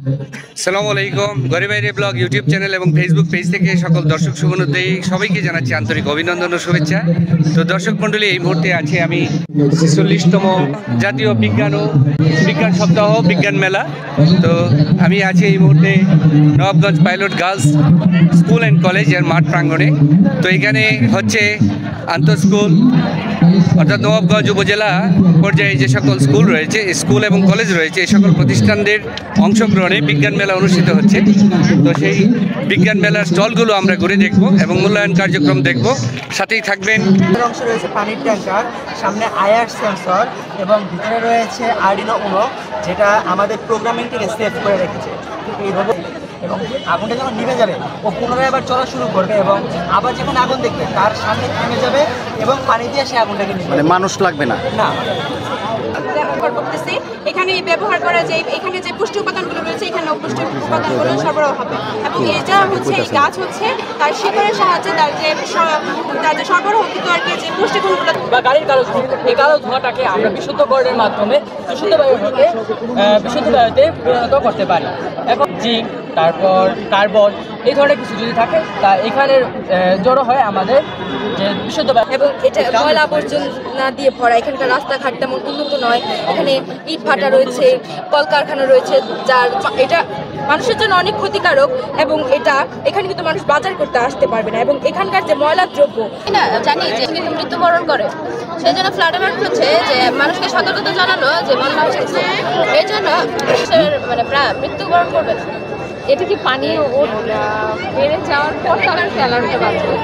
আসসালামু আলাইকুম। ঘরে বাইরে ব্লগ ইউটিউব চ্যানেল এবং ফেসবুক পেজ থেকে সকল দর্শক শুভনুদ্দেয়ী সবাইকে জানাচ্ছি আন্তরিক অভিনন্দন ও শুভেচ্ছা। তো দর্শক মণ্ডলী, এই মুহূর্তে আছে আমি 46তম জাতীয় বিজ্ঞান সপ্তাহ বিজ্ঞান মেলা। তো আমি আছি এই মুহূর্তে Nawabganj pilot girls school and কলেজের মাঠ প্রাঙ্গণে। তো এখানে হচ্ছে আন্তঃস্কুল অর্থাৎ নবাবগঞ্জ উপজেলা পর্যায়ে যে সকল স্কুল রয়েছে, স্কুল এবং কলেজ রয়েছে, এই সকল প্রতিষ্ঠানদের অংশগ্রহণে বিজ্ঞান মেলা অনুষ্ঠিত হচ্ছে। তো সেই বিজ্ঞান মেলার স্টলগুলো আমরা ঘুরে দেখব এবং মূল্যায়ন কার্যক্রম দেখব। সাথেই থাকবেন। অংশ রয়েছে পানির ট্যাঙ্কার, সামনে আইআর সেন্সর এবং ভিতরে রয়েছে আরডিনো উনো, যেটা আমাদের প্রোগ্রামিংটিকে সেভ করে রেখেছে। এই রোবট এবং আগুনটা যখন নিভে যাবে ও পুনরায় আবার চলা শুরু করবে এবং আবার যখন আগুন দেখবে তার সামনে থেমে যাবে এবং পানি দিয়ে সে আগুনটাকে নিভে, মানে মানুষ লাগবে না। ব্যবহার করতেছি। এখানে ব্যবহার করা যে এখানে যে পুষ্টি উপাদানগুলো রয়েছে, এখানে পুষ্টি উপাদানগুলো সরবরাহ হবে এবং এটা হচ্ছে এই গাছ হচ্ছে তার শিকড়ের সাহায্যে তার যে সরবরাহকৃত আর কি যে পুষ্টিগুণগুলো বা গাড়ির কালো ধোঁয়া, এই কালো ধোঁয়াটাকে আমরা বিশুদ্ধকরণের মাধ্যমে বিশুদ্ধ বায়ুতে পরিণত করতে পারি। এখন জিঙ্ক, তারপর কার্বন, এই ধরনের কিছু যদি থাকে তা এখানে জড়ো হয় আমাদের যে বিশুদ্ধ বায়ু। এবং এটা ময়লা আবর্জনা দিয়ে ভরা। এখানকার রাস্তাঘাট তেমন উন্নত নয়, এখানে ইট ভাটা রয়েছে, কলকারখানা রয়েছে, যার এটা মানুষের জন্য অনেক ক্ষতিকারক এবং এখানে কিন্তু মানুষ বাজার করতে আসতে পারবে না। এবং এখানকার যে ময়লা দ্রব্য জানি যে কিন্তু মৃত্যুবরণ করে, সেই জন্য ফ্লাড অ্যালার্ট হচ্ছে যে মানুষকে সতর্কতা জানানো যে বন্যা আসছে, এই জন্য মানে মৃত্যুবরণ করবে না। এটা কি পানি বেড়ে যাওয়ার পর তারা অ্যালার্টটা বাঁচবে?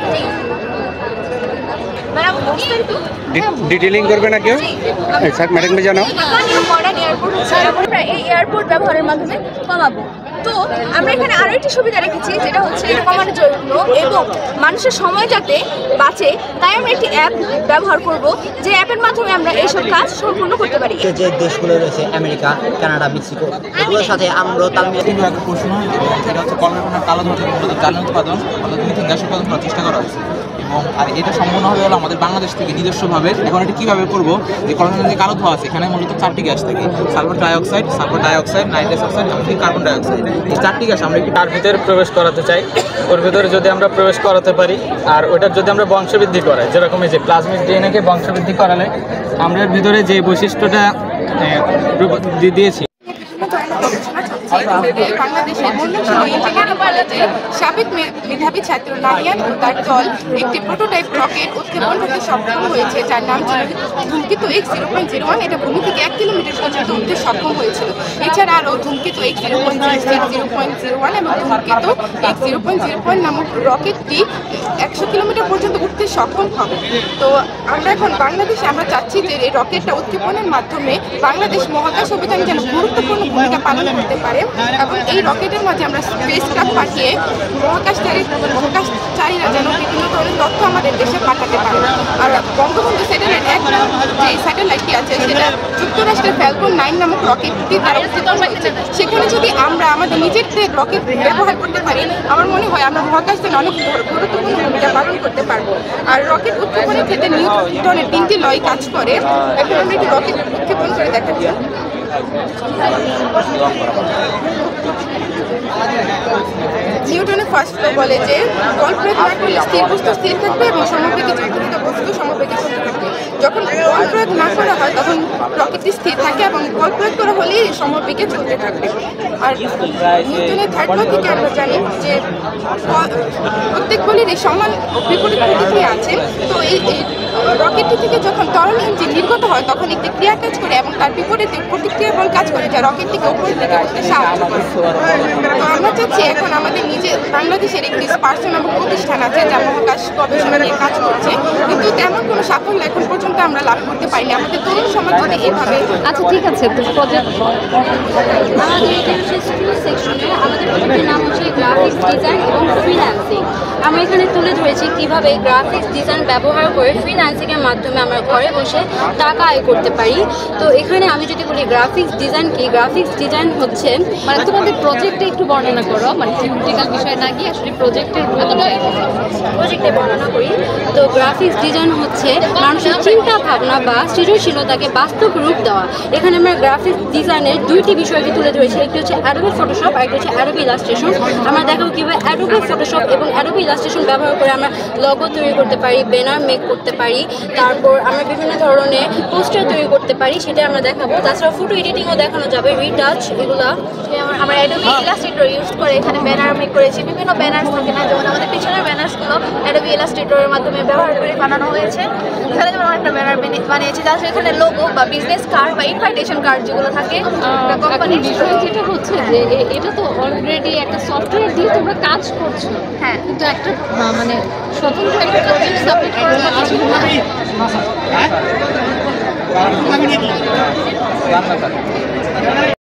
ডিটেলিং করবে না কেউ? স্যার ম্যাডামকে জানাও। এই এয়ারপোর্ট ব্যবহারের মাধ্যমে কমাবো। তো আমরা এখানে আরও একটি সুবিধা রেখেছি, যেটা হচ্ছে এটা কমানোর জন্য এবং মানুষের সময় যাতে বাঁচে, তাই আমরা একটি অ্যাপ ব্যবহার করব, যে অ্যাপের মাধ্যমে আমরা এইসব কাজ সম্পূর্ণ করতে পারি। যে দেশগুলো রয়েছে আমেরিকা, কানাডা, মেক্সিকো, এগুলোর সাথে আমরা তালমিল একটা প্রশ্ন, এটা হচ্ছে কলকারখানার কালো ধোঁয়া থেকে মূলত জ্বালানি উৎপাদন অর্থাৎ মিথেন গ্যাস উৎপাদন করার চেষ্টা করা হচ্ছে। এবং আর এটা সম্পূর্ণ হবে হলো আমাদের বাংলাদেশ থেকে নিজস্বভাবে। এখন এটা কীভাবে করবো, যে কলকারখানার যে কালো ধোঁয়া আছে এখানে মূলত 4টি গ্যাস থাকে: সালফার ডাইঅক্সাইড, নাইট্রাস অক্সাইড এবং কার্বন ডাইঅক্সাইড। এই 4টি গ্যাস আমরা একটু তার ভিতরে প্রবেশ করাতে চাই। ওর ভিতরে যদি আমরা প্রবেশ করাতে পারি আর ওইটার যদি আমরা বংশবৃদ্ধি করাই, যেরকম এই যে প্লাজমিক ডিএনএকে বংশবৃদ্ধি করালে আমরা এর ভিতরে যে বৈশিষ্ট্যটা দিয়েছি। বাংলাদেশের মন্ডল ইঞ্জিনিয়ারিং কলেজের সাবেক মেধাবী ছাত্র নাহিয়ান ও তার দল একটি প্রোটোটাইপ রকেট উৎক্ষেপণ করতে সক্ষম হয়েছে, যার নাম ছিল ধূমকেতু X0.01। এটা ভূমি থেকে 1 কিলোমিটার পর্যন্ত উঠতে সক্ষম হয়েছিল। এছাড়া আরও ধূমকেতু X0.06, 0.01 এবং ধূমকেতু X0.01 নামক রকেটটি 100 কিলোমিটার পর্যন্ত উঠতে সক্ষম হবে। তো আমরা এখন বাংলাদেশে আমরা চাচ্ছি যে এই রকেটটা উৎক্ষেপণের মাধ্যমে বাংলাদেশ মহাকাশ অভিযানে যেন গুরুত্বপূর্ণ ভূমিকা পালন করতে পারে এবং এই রকেটের মাঝে আমরা স্পেস ক্রাফট পাঠিয়ে মহাকাশচারীরা যেন বিভিন্ন ধরনের তথ্য আমাদের দেশে পাঠাতে পারে। আর বঙ্গবন্ধু স্যাটেলাইট যে স্যাটেলাইটটি আছে সেটা যুক্তরাষ্ট্রের ফ্যালকন 9 নামক রকেটটি দ্বারা উৎক্ষেপণ হয়েছে। সেখানে যদি আমরা আমাদের নিজেদের রকেট ব্যবহার করতে পারি, আমার মনে হয় আমরা মহাকাশে অনেক গুরুত্বপূর্ণ ভূমিকা পালন করতে পারবো। আর রকেট উৎক্ষেপণের ক্ষেত্রে নিউটনের 3টি লয় কাজ করে। এখন আমরা একটি রকেট উৎক্ষেপণ করে দেখাচ্ছি। নিউটনের ফার্স্ট ল বলে যে বল প্রয়োগ না করলে স্থির বস্তু স্থির থাকবে এবং সমবেগে চলতে বস্তু সমবেগে চলতে থাকবে। যখন বল প্রয়োগ না করা হয় তখন রকেটটি স্থির থাকে এবং বল প্রয়োগ করা হলেই সমবেগে চলতে থাকবে। আর নিউটনের থার্ড ল থেকে আমরা জানি যে প্রত্যেক বলেরই সমান বিপরীত প্রতিক্রিয়া আছে। তো এই রকেটটি থেকে যখন তরল ইঞ্জিন নির্গত হয় তখন একটি ক্রিয়া কাজ করে এবং তার বিপরীতে প্রতিক্রিয়া বল কাজ করে, যা রকেটটিকে উপরের দিকে উঠতে সাহায্য করে। তো আমরা চাচ্ছি এখন আমাদের বাংলাদেশের একটি স্পার্স নামক প্রতিষ্ঠান আছে যা মহাকাশ গবেষণা নিয়ে কাজ করছে, কিন্তু তেমন কোনো সাফল্য এখন পর্যন্ত আমরা লাভ করতে পারিনি। আমাদের তরুণ সমাজ যদি এভাবে আচ্ছা ঠিক আছে, তো প্রজেক্ট আমাদের স্কুল সেকশনে আমাদের টপিকের নাম হচ্ছে গ্রাফিক্স ডিজাইন এবং ফ্রিল্যান্সিং। আমরা এখানে তুলে ধরেছি কীভাবে গ্রাফিক্স ডিজাইন ব্যবহার করে ফ্রিল্যান্সিংয়ের মাধ্যমে আমরা ঘরে বসে টাকা আয় করতে পারি। তো এখানে আমি যদি বলি গ্রাফিক্স ডিজাইন কি, গ্রাফিক্স ডিজাইন হচ্ছে মানে তোমাদের প্রজেক্টে একটু বর্ণনা করো, মানে থিওরিটিক্যাল বিষয় না গিয়ে আসলে প্রজেক্টের প্রজেক্টে বর্ণনা করি। তো গ্রাফিক্স ডিজাইন হচ্ছে মানুষের চিন্তা ভাবনা বা সৃজনশীলতাকে বাস্তব রূপ দেওয়া। এখানে আমরা গ্রাফিক্স ডিজাইনের দুইটি বিষয়কে তুলে ধরেছি, একটি হচ্ছে অ্যাডোবি ফটোশপ আর একটি হচ্ছে অ্যাডোবি ইলাস্ট্রেশন। আমরা দেখাবো কীভাবে অ্যাডোবি ফটোশপ এবং অ্যাডোবি ইলাস্ট্রেশন ব্যবহার করে আমরা লগো তৈরি করতে পারি, ব্যানার মেক করতে পারি, তারপর আমরা বিভিন্ন ধরনের পোস্টার তৈরি করতে পারি, সেটা আমরা দেখাবো। তাছাড়া ফটো এডিটিংও দেখানো যাবে, রিটাচ, এগুলো আমরা অ্যাডোবি ইলাস্ট্রেটর ইউজ করে এখানে ব্যানার মেক করেছি। বিভিন্ন ব্যানার থাকে না, যেমন আমাদের পিছনের ব্যানার্সগুলো অ্যাডোবি ইলাস্ট্রেটরের মাধ্যমে ব্যবহার করে বানানো হয়েছে। এখানে যেমন একটা ব্যানার বানিয়েছি, তার সাথে এখানে লোগো বা বিজনেস কার্ড বা ইনভাইটেশন কার্ড যেগুলো থাকে কোম্পানির বিষয় যেটা হচ্ছে যে এটা তো অলরেডি একটা সফটওয়্যার দিয়ে তোমরা কাজ করছো, হ্যাঁ, কিন্তু একটা মানে স্বতন্ত্র একটা প্রজেক্ট সাবমিট করার কিছু